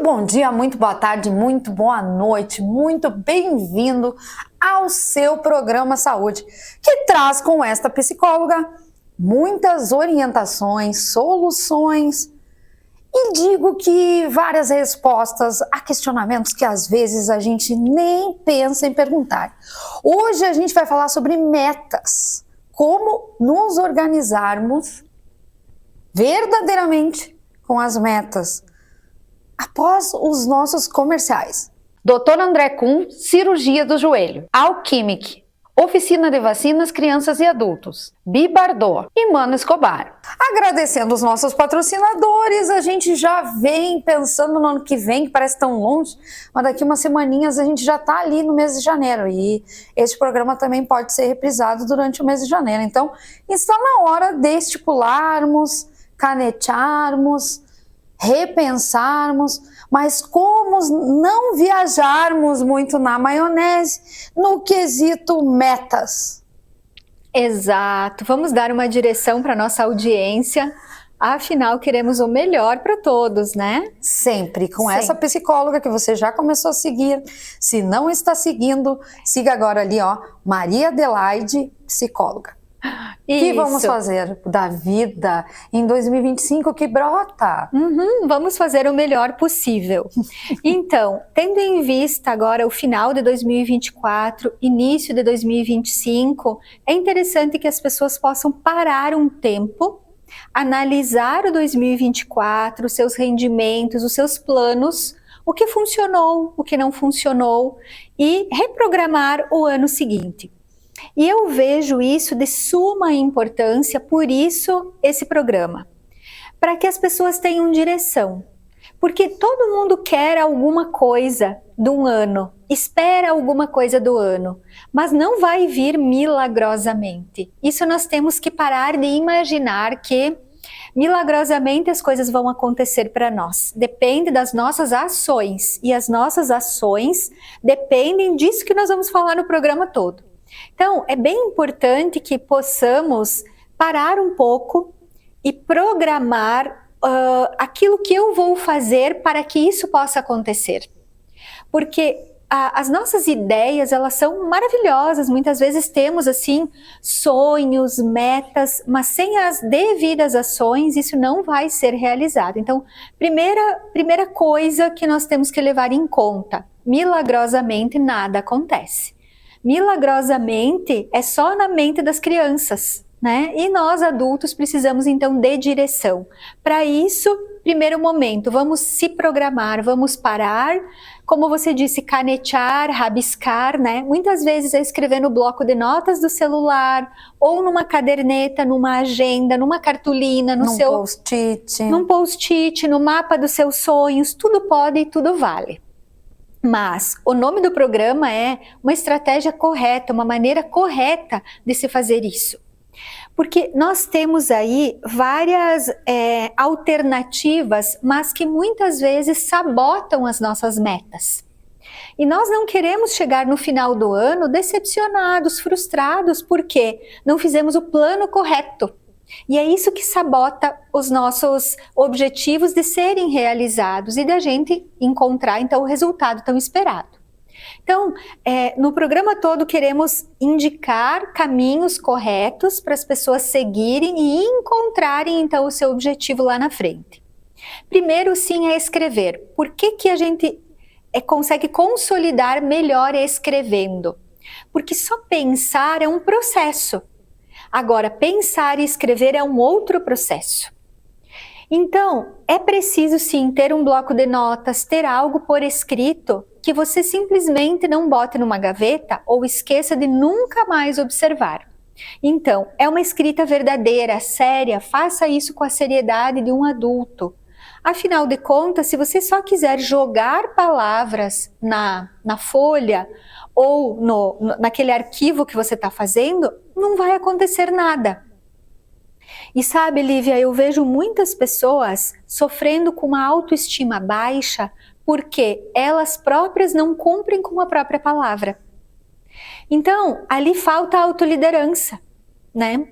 bom dia, muito boa tarde, muito boa noite, muito bem-vindo ao seu programa Saúde, que traz com esta psicóloga muitas orientações, soluções e digo que várias respostas a questionamentos que às vezes a gente nem pensa em perguntar. Hoje a gente vai falar sobre metas, como nos organizarmos verdadeiramente com as metas. Após os nossos comerciais. Dr. André Kuhn, cirurgia do joelho. Alquimic, oficina de vacinas, crianças e adultos. Bibardot e Mano Escobar. Agradecendo os nossos patrocinadores, a gente já vem pensando no ano que vem, que parece tão longe, mas daqui umas semaninhas a gente já está ali no mês de janeiro e esse programa também pode ser reprisado durante o mês de janeiro. Então, está na hora de estipularmos, canetearmos, repensarmos, mas como não viajarmos muito na maionese no quesito metas. Exato, vamos dar uma direção para nossa audiência, afinal queremos o melhor para todos, né? Sempre, com essa psicóloga que você já começou a seguir, se não está seguindo, siga agora ali, ó, Maria Adelaide, psicóloga. O que vamos fazer da vida em 2025 que brota? Vamos fazer o melhor possível. Então, tendo em vista agora o final de 2024, início de 2025, é interessante que as pessoas possam parar um tempo, analisar o 2024, os seus rendimentos, os seus planos, o que funcionou, o que não funcionou e reprogramar o ano seguinte. E eu vejo isso de suma importância, por isso esse programa, para que as pessoas tenham direção. Porque todo mundo quer alguma coisa do ano, espera alguma coisa do ano, mas não vai vir milagrosamente. Isso nós temos que parar de imaginar que milagrosamente as coisas vão acontecer para nós. Depende das nossas ações, e as nossas ações dependem disso que nós vamos falar no programa todo. Então, é bem importante que possamos parar um pouco e programar aquilo que eu vou fazer para que isso possa acontecer. Porque as nossas ideias, elas são maravilhosas, muitas vezes temos assim sonhos, metas, mas sem as devidas ações isso não vai ser realizado. Então, primeira coisa que nós temos que levar em conta, milagrosamente nada acontece. Milagrosamente é só na mente das crianças, né? E nós adultos precisamos então de direção. Para isso, primeiro momento, vamos se programar, vamos parar, como você disse, canetear, rabiscar, né? Muitas vezes é escrever no bloco de notas do celular, ou numa caderneta, numa agenda, numa cartolina, num post-it, no mapa dos seus sonhos, tudo pode e tudo vale. Mas o nome do programa é uma estratégia correta, uma maneira correta de se fazer isso. Porque nós temos aí várias alternativas, mas que muitas vezes sabotam as nossas metas. E nós não queremos chegar no final do ano decepcionados, frustrados, porque não fizemos o plano correto. E é isso que sabota os nossos objetivos de serem realizados e da gente encontrar então o resultado tão esperado. Então, no programa todo queremos indicar caminhos corretos para as pessoas seguirem e encontrarem então o seu objetivo lá na frente. Primeiro sim é escrever. Por que a gente consegue consolidar melhor escrevendo? Porque só pensar é um processo. Agora, pensar e escrever é um outro processo. Então, é preciso sim ter um bloco de notas, ter algo por escrito que você simplesmente não bote numa gaveta ou esqueça de nunca mais observar. Então, é uma escrita verdadeira, séria, faça isso com a seriedade de um adulto. Afinal de contas, se você só quiser jogar palavras na folha ou naquele arquivo que você está fazendo, não vai acontecer nada. E sabe, Lívia, eu vejo muitas pessoas sofrendo com uma autoestima baixa porque elas próprias não cumprem com a própria palavra. Então, ali falta a autoliderança, né?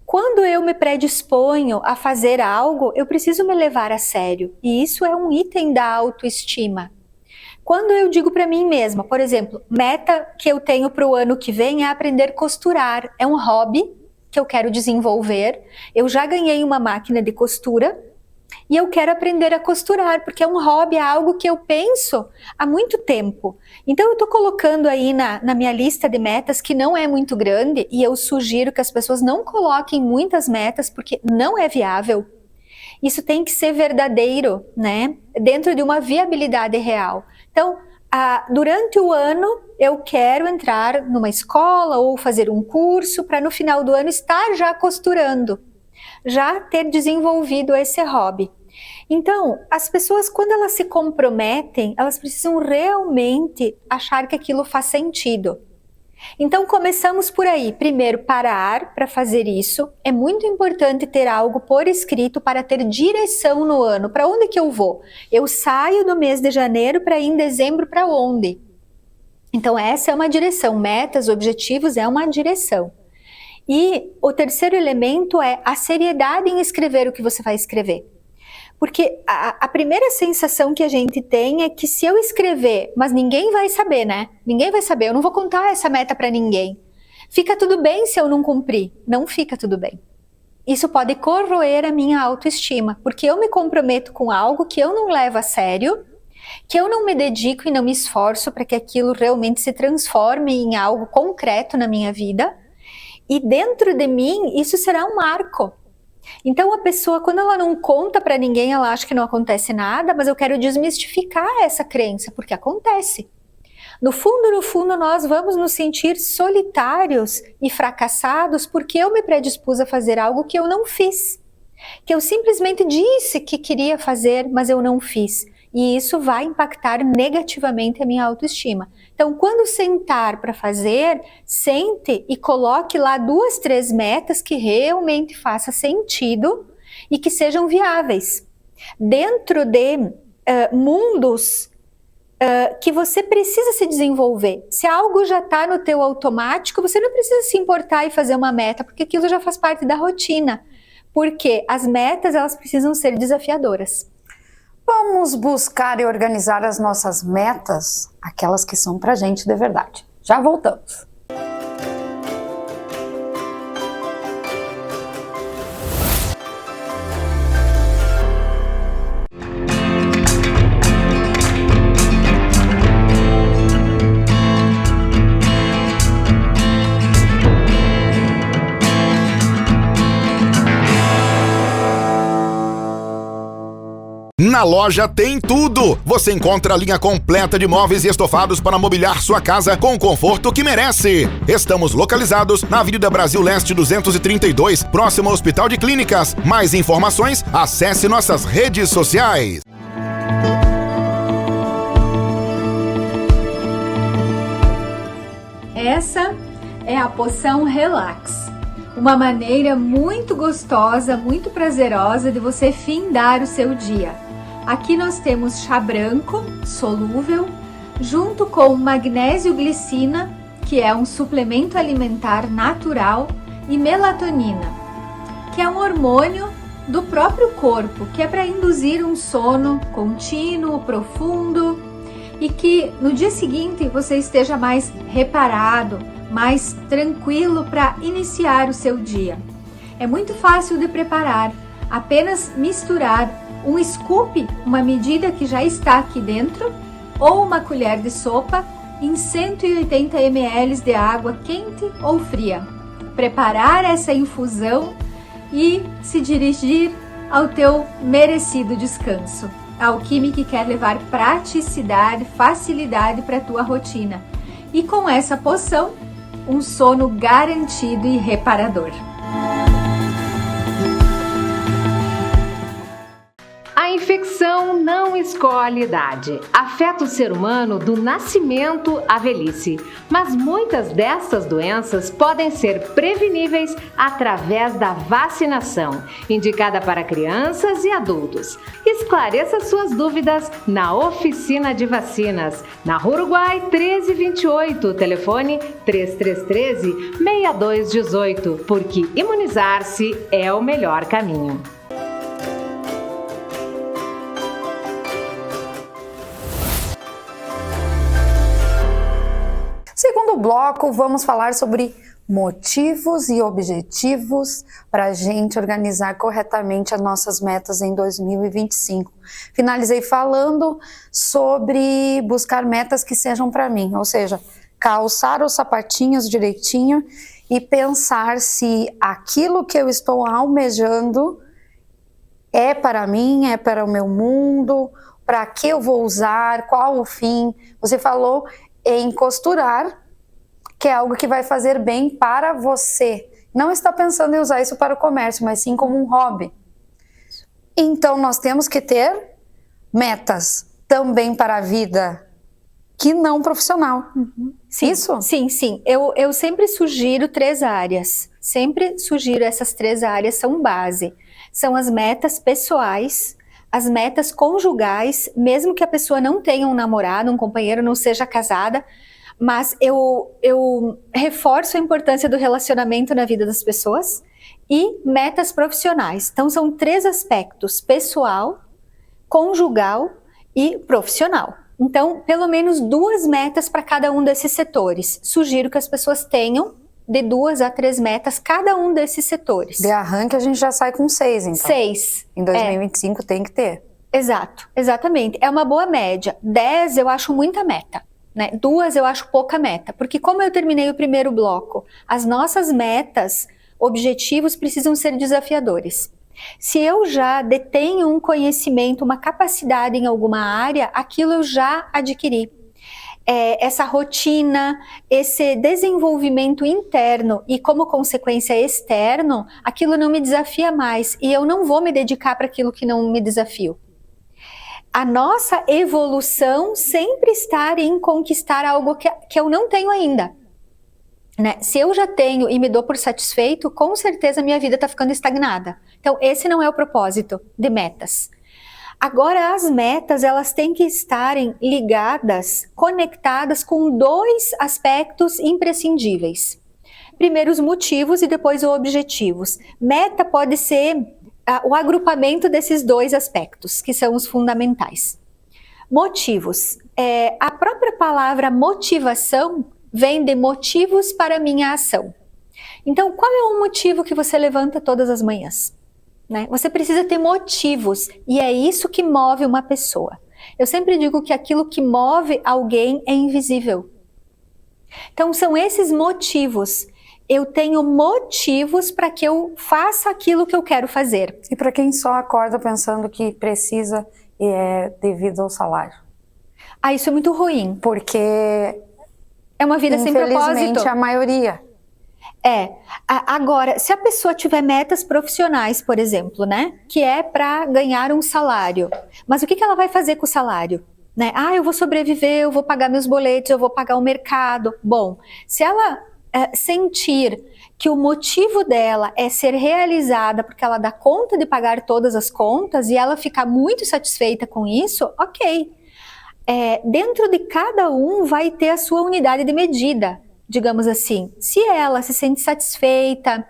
Quando eu me predisponho a fazer algo, eu preciso me levar a sério. E isso é um item da autoestima. Quando eu digo para mim mesma, por exemplo, meta que eu tenho para o ano que vem é aprender a costurar. É um hobby que eu quero desenvolver. Eu já ganhei uma máquina de costura e eu quero aprender a costurar, porque é um hobby, é algo que eu penso há muito tempo. Então eu estou colocando aí na minha lista de metas, que não é muito grande, e eu sugiro que as pessoas não coloquem muitas metas, porque não é viável. Isso tem que ser verdadeiro, né? Dentro de uma viabilidade real. Então, durante o ano, eu quero entrar numa escola ou fazer um curso para no final do ano estar já costurando, já ter desenvolvido esse hobby. Então, as pessoas, quando elas se comprometem, elas precisam realmente achar que aquilo faz sentido. Então, começamos por aí. Primeiro, parar para fazer isso. É muito importante ter algo por escrito para ter direção no ano. Para onde que eu vou? Eu saio do mês de janeiro para ir em dezembro para onde? Então, essa é uma direção. Metas, objetivos é uma direção. E o terceiro elemento é a seriedade em escrever o que você vai escrever. Porque a primeira sensação que a gente tem é que se eu escrever, mas ninguém vai saber, né? Ninguém vai saber, eu não vou contar essa meta para ninguém. Fica tudo bem se eu não cumprir? Não fica tudo bem. Isso pode corroer a minha autoestima, porque eu me comprometo com algo que eu não levo a sério, que eu não me dedico e não me esforço para que aquilo realmente se transforme em algo concreto na minha vida. E dentro de mim, isso será um marco. Então a pessoa, quando ela não conta para ninguém, ela acha que não acontece nada, mas eu quero desmistificar essa crença, porque acontece. No fundo, nós vamos nos sentir solitários e fracassados porque eu me predispus a fazer algo que eu não fiz. Que eu simplesmente disse que queria fazer, mas eu não fiz. E isso vai impactar negativamente a minha autoestima. Então, quando sentar para fazer, sente e coloque lá 2, 3 metas que realmente façam sentido e que sejam viáveis. Dentro de mundos que você precisa se desenvolver. Se algo já está no teu automático, você não precisa se importar e fazer uma meta, porque aquilo já faz parte da rotina. Porque as metas, elas precisam ser desafiadoras. Vamos buscar e organizar as nossas metas, aquelas que são pra gente de verdade. Já voltamos. Na loja tem tudo! Você encontra a linha completa de móveis e estofados para mobiliar sua casa com o conforto que merece. Estamos localizados na Avenida Brasil Leste 232, próximo ao Hospital de Clínicas. Mais informações, acesse nossas redes sociais. Essa é a poção Relax. Uma maneira muito gostosa, muito prazerosa de você findar o seu dia. Aqui nós temos chá branco, solúvel, junto com magnésio glicina, que é um suplemento alimentar natural, e melatonina, que é um hormônio do próprio corpo, que é para induzir um sono contínuo, profundo, e que no dia seguinte você esteja mais reparado, mais tranquilo para iniciar o seu dia. É muito fácil de preparar, apenas misturar um scoop, uma medida que já está aqui dentro, ou uma colher de sopa em 180 ml de água quente ou fria. Preparar essa infusão e se dirigir ao teu merecido descanso. A Alquimic quer levar praticidade, facilidade para a tua rotina. E com essa poção, um sono garantido e reparador. A infecção Depressão não escolhe idade. Afeta o ser humano do nascimento à velhice. Mas muitas dessas doenças podem ser preveníveis através da vacinação, indicada para crianças e adultos. Esclareça suas dúvidas na Oficina de Vacinas, na Rua Uruguai 1328, telefone 3313-6218, porque imunizar-se é o melhor caminho. Segundo bloco, vamos falar sobre motivos e objetivos para a gente organizar corretamente as nossas metas em 2025. Finalizei falando sobre buscar metas que sejam para mim, ou seja, calçar os sapatinhos direitinho e pensar se aquilo que eu estou almejando é para mim, é para o meu mundo, para que eu vou usar, qual o fim. Você falou em costurar, que é algo que vai fazer bem para você. Não está pensando em usar isso para o comércio, mas sim como um hobby. Então, nós temos que ter metas também para a vida que não profissional. Sim, Isso? Sim. Eu sempre sugiro 3 áreas. Sempre sugiro essas 3 áreas, são base. São as metas pessoais, as metas conjugais, mesmo que a pessoa não tenha um namorado, um companheiro, não seja casada, mas eu reforço a importância do relacionamento na vida das pessoas, e metas profissionais. Então são 3 aspectos: pessoal, conjugal e profissional. Então, pelo menos 2 metas para cada um desses setores. Sugiro que as pessoas tenham de 2 a 3 metas cada um desses setores. De arranque a gente já sai com 6, então. 6. Em 2025 tem que ter. Exato, exatamente. É uma boa média. 10 eu acho muita meta, né? 2 eu acho pouca meta. Porque como eu terminei o primeiro bloco, as nossas metas, objetivos precisam ser desafiadores. Se eu já detenho um conhecimento, uma capacidade em alguma área, aquilo eu já adquiri. Essa rotina, esse desenvolvimento interno e como consequência externo, aquilo não me desafia mais e eu não vou me dedicar para aquilo que não me desafio. A nossa evolução sempre está em conquistar algo que eu não tenho ainda. Né? Se eu já tenho e me dou por satisfeito, com certeza minha vida está ficando estagnada. Então esse não é o propósito de metas. Agora as metas, elas têm que estarem ligadas, conectadas com 2 aspectos imprescindíveis. Primeiro os motivos e depois os objetivos. Meta pode ser o agrupamento desses 2 aspectos, que são os fundamentais. Motivos. A própria palavra motivação vem de motivos para minha ação. Então, qual é o motivo que você levanta todas as manhãs? Né? Você precisa ter motivos, e é isso que move uma pessoa. Eu sempre digo que aquilo que move alguém é invisível. Então, são esses motivos. Eu tenho motivos para que eu faça aquilo que eu quero fazer. E para quem só acorda pensando que precisa e é devido ao salário? Isso é muito ruim. Porque é uma vida sem propósito. Infelizmente, a maioria. Agora, se a pessoa tiver metas profissionais, por exemplo, né, que é para ganhar um salário, mas o que ela vai fazer com o salário? Né? Eu vou sobreviver, eu vou pagar meus boletos, eu vou pagar o mercado. Bom, se ela sentir que o motivo dela é ser realizada porque ela dá conta de pagar todas as contas e ela ficar muito satisfeita com isso, ok. Dentro de cada um vai ter a sua unidade de medida, digamos assim. Se ela se sente satisfeita,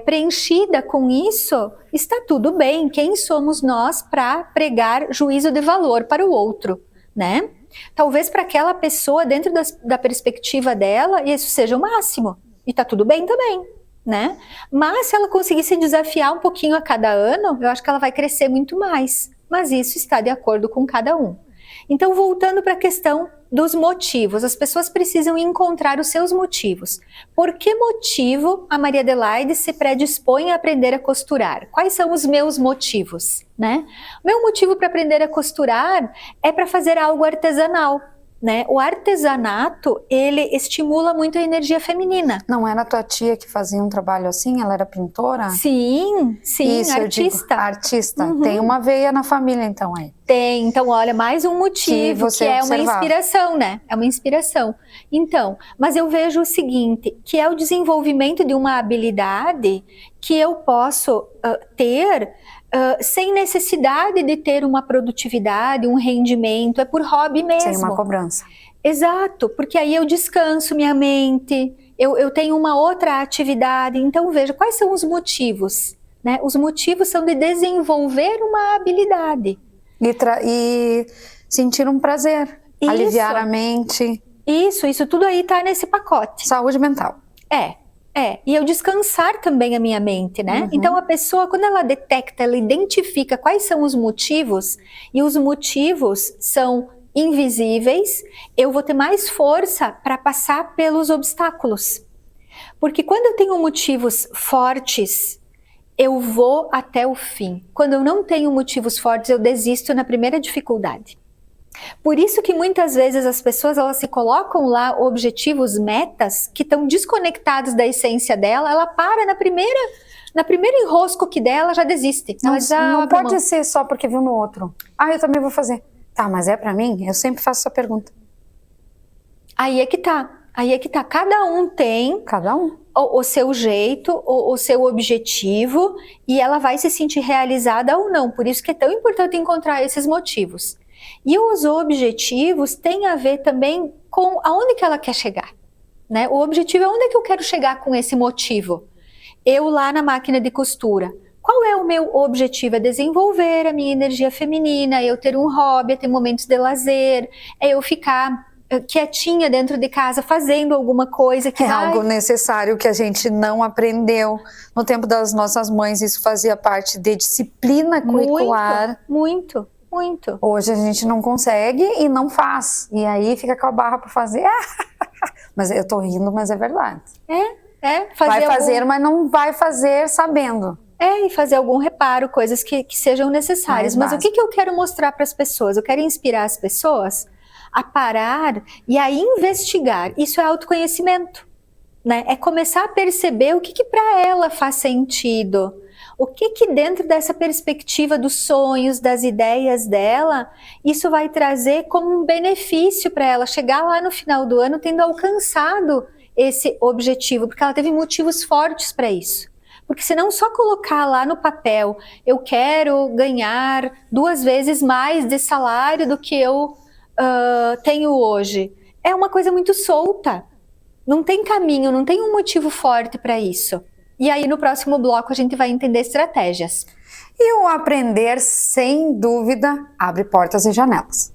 preenchida com isso, está tudo bem. Quem somos nós para pregar juízo de valor para o outro, né? Talvez para aquela pessoa, dentro da perspectiva dela, isso seja o máximo. E está tudo bem também, né? Mas se ela conseguir se desafiar um pouquinho a cada ano, eu acho que ela vai crescer muito mais. Mas isso está de acordo com cada um. Então, voltando para a questão dos motivos, as pessoas precisam encontrar os seus motivos. Por que motivo a Maria Adelaide se predispõe a aprender a costurar? Quais são os meus motivos, né? O meu motivo para aprender a costurar é para fazer algo artesanal. né? O artesanato, ele estimula muito a energia feminina. Não era tua tia que fazia um trabalho assim? Ela era pintora? Sim, Isso, artista. Artista. Tem uma veia na família, então, aí. Tem, então olha, mais um motivo que é uma inspiração, né? É uma inspiração. Então, mas eu vejo o seguinte, que é o desenvolvimento de uma habilidade que eu posso ter sem necessidade de ter uma produtividade, um rendimento, é por hobby mesmo. Sem uma cobrança. Exato, porque aí eu descanso minha mente, eu tenho uma outra atividade, então veja, quais são os motivos? Né? Os motivos são de desenvolver uma habilidade. E sentir um prazer, aliviar a mente. Isso tudo aí tá nesse pacote. Saúde mental. E eu descansar também a minha mente, né? Então a pessoa, quando ela detecta, ela identifica quais são os motivos, e os motivos são invisíveis, eu vou ter mais força para passar pelos obstáculos. Porque quando eu tenho motivos fortes, eu vou até o fim. Quando eu não tenho motivos fortes, eu desisto na primeira dificuldade. Por isso que muitas vezes as pessoas, elas se colocam lá objetivos, metas, que estão desconectados da essência dela, ela para na primeira enrosco que dela, já desiste. Não pode ser só porque viu no outro. Eu também vou fazer. Tá, mas é pra mim? Eu sempre faço essa pergunta. Aí é que tá. Cada um tem o seu jeito, o seu objetivo, e ela vai se sentir realizada ou não. Por isso que é tão importante encontrar esses motivos. E os objetivos têm a ver também com aonde que ela quer chegar, né? O objetivo é onde é que eu quero chegar com esse motivo. Eu lá na máquina de costura, qual é o meu objetivo? É desenvolver a minha energia feminina, eu ter um hobby, é ter momentos de lazer, é eu ficar quietinha dentro de casa fazendo alguma coisa que algo necessário que a gente não aprendeu no tempo das nossas mães. Isso fazia parte de disciplina curricular. Muito. Hoje a gente não consegue e não faz. E aí fica com a barra para fazer. Mas eu tô rindo, mas é verdade. Vai fazer, mas não vai fazer sabendo. E fazer algum reparo, coisas que sejam necessárias. Mas o que eu quero mostrar para as pessoas? Eu quero inspirar as pessoas a parar e a investigar. Isso é autoconhecimento, né? É começar a perceber o que para ela faz sentido. O que dentro dessa perspectiva dos sonhos, das ideias dela, isso vai trazer como um benefício para ela chegar lá no final do ano tendo alcançado esse objetivo, porque ela teve motivos fortes para isso. Porque se não só colocar lá no papel, eu quero ganhar 2 vezes mais de salário do que eu tenho hoje, é uma coisa muito solta. Não tem caminho, não tem um motivo forte para isso. E aí no próximo bloco a gente vai entender estratégias. E o aprender, sem dúvida, abre portas e janelas.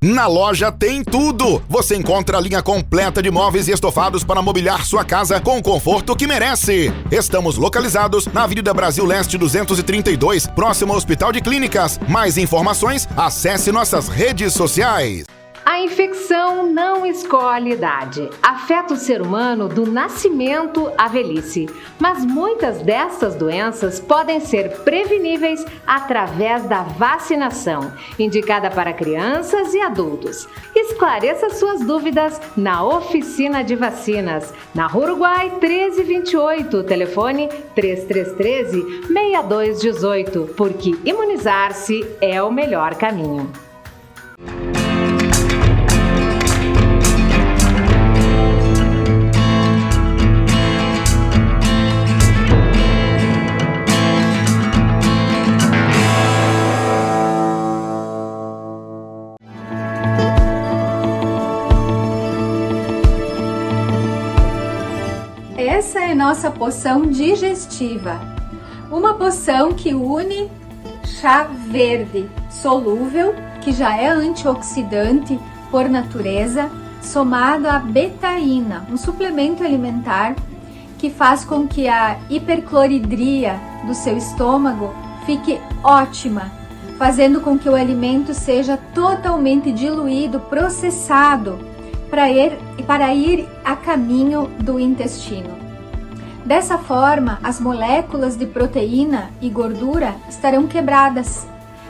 Na loja tem tudo! Você encontra a linha completa de móveis e estofados para mobiliar sua casa com o conforto que merece. Estamos localizados na Avenida Brasil Leste 232, próximo ao Hospital de Clínicas. Mais informações, acesse nossas redes sociais. A infecção não escolhe idade. Afeta o ser humano do nascimento à velhice. Mas muitas dessas doenças podem ser preveníveis através da vacinação, indicada para crianças e adultos. Esclareça suas dúvidas na Oficina de Vacinas, na Rua Uruguai 1328, telefone 3313-6218, porque imunizar-se é o melhor caminho. Essa é nossa poção digestiva, uma poção que une chá verde solúvel, que já é antioxidante por natureza, somado a betaína, um suplemento alimentar que faz com que a hipercloridria do seu estômago fique ótima, fazendo com que o alimento seja totalmente diluído, processado, para ir a caminho do intestino. Dessa forma, as moléculas de proteína e gordura estarão quebradas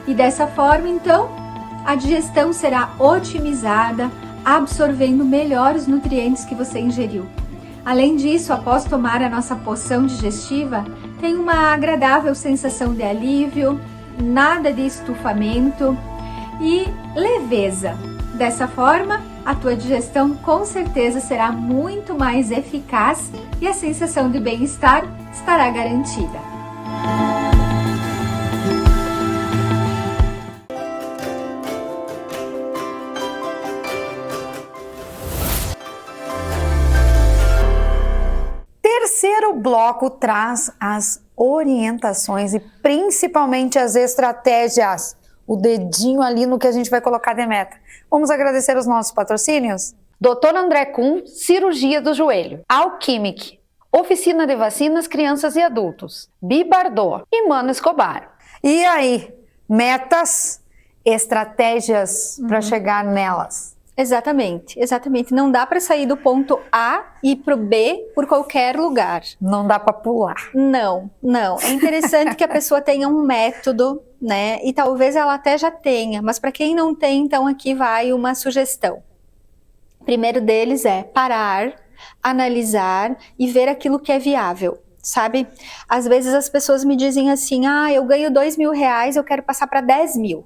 e dessa forma, então, a digestão será otimizada, absorvendo melhor os nutrientes que você ingeriu. Além disso, após tomar a nossa poção digestiva, tem uma agradável sensação de alívio, nada de estufamento e leveza. Dessa forma, a tua digestão com certeza será muito mais eficaz e a sensação de bem-estar estará garantida. Terceiro bloco traz as orientações e principalmente as estratégias, o dedinho ali no que a gente vai colocar de meta. Vamos agradecer os nossos patrocínios? Dr. André Kuhn, cirurgia do joelho. Alquimic, oficina de vacinas, crianças e adultos. Bibardot e Mano Escobar. E aí, metas, estratégias para chegar nelas? Exatamente, exatamente. Não dá para sair do ponto A e ir para o B por qualquer lugar. Não dá para pular. Não, não. É interessante que a pessoa tenha um método, né? E talvez ela até já tenha, mas para quem não tem, então aqui vai uma sugestão. O primeiro deles é parar, analisar e ver aquilo que é viável, sabe? Às vezes as pessoas me dizem assim, eu ganho R$2.000, eu quero passar para 10 mil.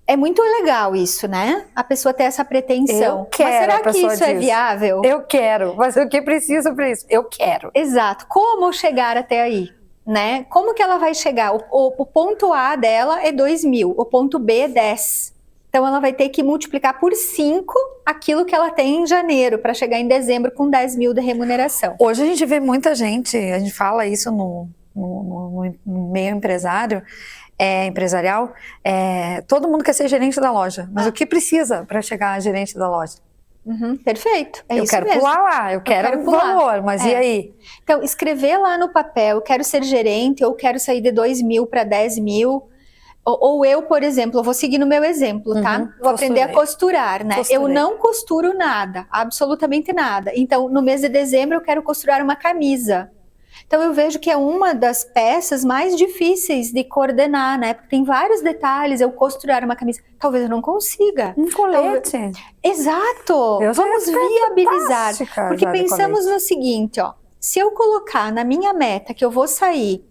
É muito legal isso, né? A pessoa ter essa pretensão. Eu quero, mas será a que isso é diz, viável? Eu quero, mas o que preciso para isso? Eu quero. Exato. Como chegar até aí? Né? Como que ela vai chegar? O ponto A dela é 2.000, o ponto B é 10. Então ela vai ter que multiplicar por 5 aquilo que ela tem em janeiro para chegar em dezembro com 10 mil de remuneração. Hoje a gente vê muita gente, a gente fala isso no meio empresarial, todo mundo quer ser gerente da loja, mas o que precisa para chegar a gerente da loja? Perfeito, é eu isso quero mesmo. pular lá, eu quero o valor, mas e aí? Então, escrever lá no papel, eu quero ser gerente, ou quero sair de 2.000 para 10 mil, ou eu, por exemplo, eu vou seguir no meu exemplo, tá? Vou aprender a costurar, né? Eu não costuro nada, absolutamente nada. Então, no mês de dezembro, eu quero costurar uma camisa. Então eu vejo que é uma das peças mais difíceis de coordenar, né? Porque tem vários detalhes, eu costurar uma camisa, talvez eu não consiga. Um colete. Exato! Vamos viabilizar. Porque pensamos no seguinte, ó. Se eu colocar na minha meta que eu vou sair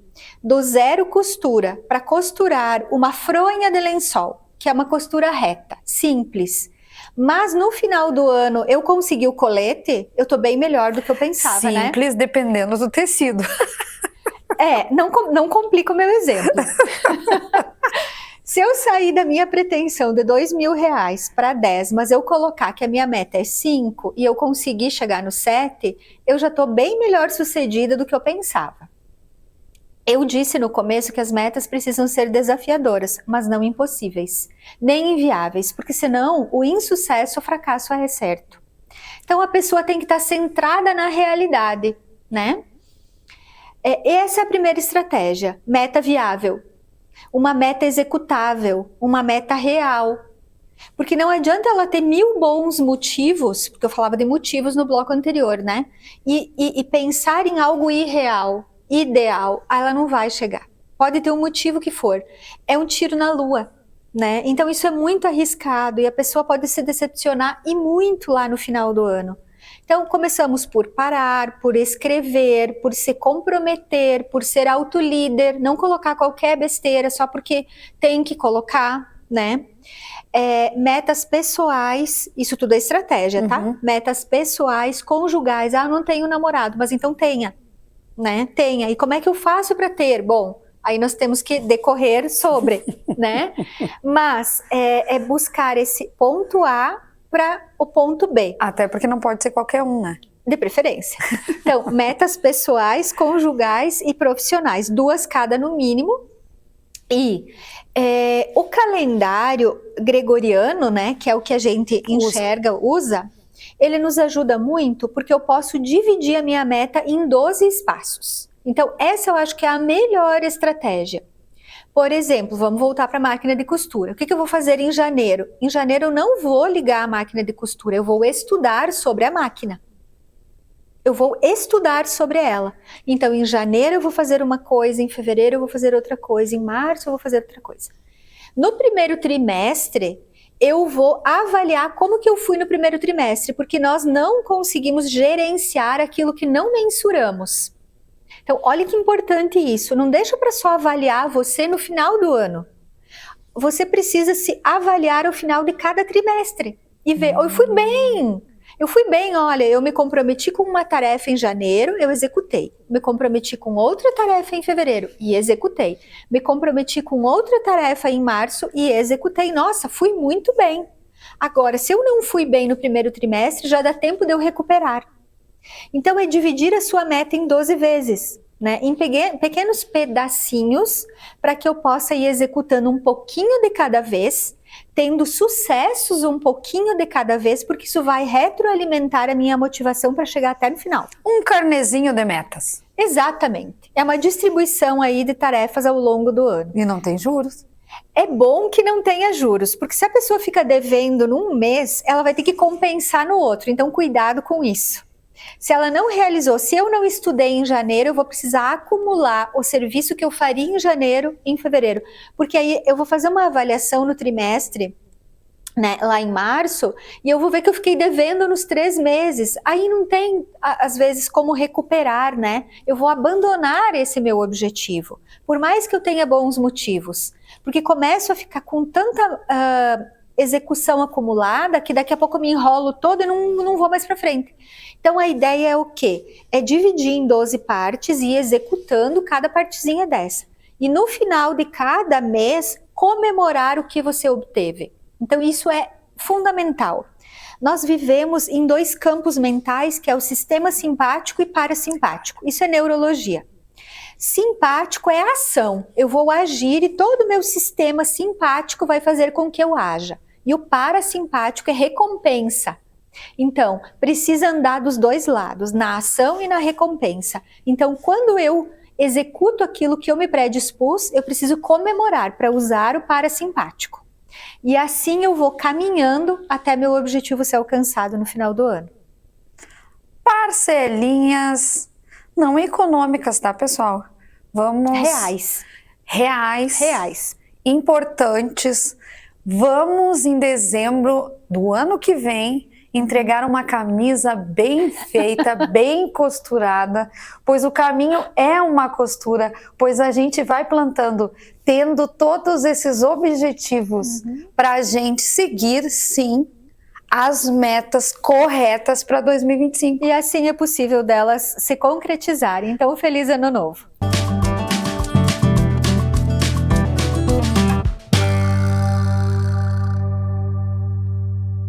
do zero costura para costurar uma fronha de lençol, que é uma costura reta, simples, mas no final do ano eu consegui o colete, eu tô bem melhor do que eu pensava, né? Simples, dependendo do tecido. Não complica o meu exemplo. Se eu sair da minha pretensão de R$2.000 para 10, mas eu colocar que a minha meta é 5 e eu conseguir chegar no 7, eu já tô bem melhor sucedida do que eu pensava. Eu disse no começo que as metas precisam ser desafiadoras, mas não impossíveis, nem inviáveis, porque senão o insucesso, o fracasso é certo. Então a pessoa tem que estar centrada na realidade, né? Essa é a primeira estratégia, meta viável, uma meta executável, uma meta real. Porque não adianta ela ter 1000 bons motivos, porque eu falava de motivos no bloco anterior, né? E pensar em algo irreal, ideal, ela não vai chegar. Pode ter um motivo que for. É um tiro na lua, né? Então isso é muito arriscado e a pessoa pode se decepcionar e muito lá no final do ano. Então começamos por parar, por escrever, por se comprometer, por ser autolíder, não colocar qualquer besteira só porque tem que colocar, né? Metas pessoais, isso tudo é estratégia, tá? Metas pessoais, conjugais. Eu não tenho namorado, mas então tenha. Né? Tenha. E como é que eu faço para ter? Bom, aí nós temos que decorrer sobre, né? Mas é buscar esse ponto A para o ponto B. Até porque não pode ser qualquer um, né? De preferência. Então, metas pessoais, conjugais e profissionais, 2 cada no mínimo. E o calendário gregoriano, né, que é o que a gente enxerga, usa, ele nos ajuda muito porque eu posso dividir a minha meta em 12 espaços. Então, essa eu acho que é a melhor estratégia. Por exemplo, vamos voltar para a máquina de costura. O que eu vou fazer em janeiro? Em janeiro eu não vou ligar a máquina de costura, eu vou estudar sobre a máquina. Eu vou estudar sobre ela. Então, em janeiro eu vou fazer uma coisa, em fevereiro eu vou fazer outra coisa, em março eu vou fazer outra coisa. No primeiro trimestre, eu vou avaliar como que eu fui no primeiro trimestre, porque nós não conseguimos gerenciar aquilo que não mensuramos. Então, olha que importante isso. Não deixa para só avaliar você no final do ano. Você precisa se avaliar ao final de cada trimestre e ver, eu fui bem, olha, eu me comprometi com uma tarefa em janeiro, eu executei. Me comprometi com outra tarefa em fevereiro e executei. Me comprometi com outra tarefa em março e executei. Nossa, fui muito bem. Agora, se eu não fui bem no primeiro trimestre, já dá tempo de eu recuperar. Então, é dividir a sua meta em 12 vezes, né? Em pequenos pedacinhos, para que eu possa ir executando um pouquinho de cada vez, tendo sucessos um pouquinho de cada vez, porque isso vai retroalimentar a minha motivação para chegar até no final. Um carnezinho de metas. Exatamente. É uma distribuição aí de tarefas ao longo do ano. E não tem juros. É bom que não tenha juros, porque se a pessoa fica devendo num mês, ela vai ter que compensar no outro. Então, cuidado com isso. Se ela não realizou, se eu não estudei em janeiro, eu vou precisar acumular o serviço que eu faria em janeiro, em fevereiro. Porque aí eu vou fazer uma avaliação no trimestre, né, lá em março, e eu vou ver que eu fiquei devendo nos 3 meses. Aí não tem, às vezes, como recuperar, né? Eu vou abandonar esse meu objetivo, por mais que eu tenha bons motivos. Porque começo a ficar com tanta execução acumulada que daqui a pouco eu me enrolo todo e não vou mais para frente. Então a ideia é o quê? É dividir em 12 partes e ir executando cada partezinha dessa. E no final de cada mês, comemorar o que você obteve. Então isso é fundamental. Nós vivemos em 2 campos mentais, que é o sistema simpático e parasimpático. Isso é neurologia. Simpático é a ação. Eu vou agir e todo o meu sistema simpático vai fazer com que eu haja. E o parasimpático é recompensa. Então, precisa andar dos 2 lados, na ação e na recompensa. Então, quando eu executo aquilo que eu me predispus, eu preciso comemorar para usar o parasimpático. E assim eu vou caminhando até meu objetivo ser alcançado no final do ano. Parcelinhas não econômicas, tá, pessoal? Vamos... Reais. Importantes. Vamos, em dezembro do ano que vem, entregar uma camisa bem feita, bem costurada, pois o caminho é uma costura, pois a gente vai plantando, tendo todos esses objetivos para a gente seguir, sim, as metas corretas para 2025. E assim é possível delas se concretizarem. Então, feliz ano novo!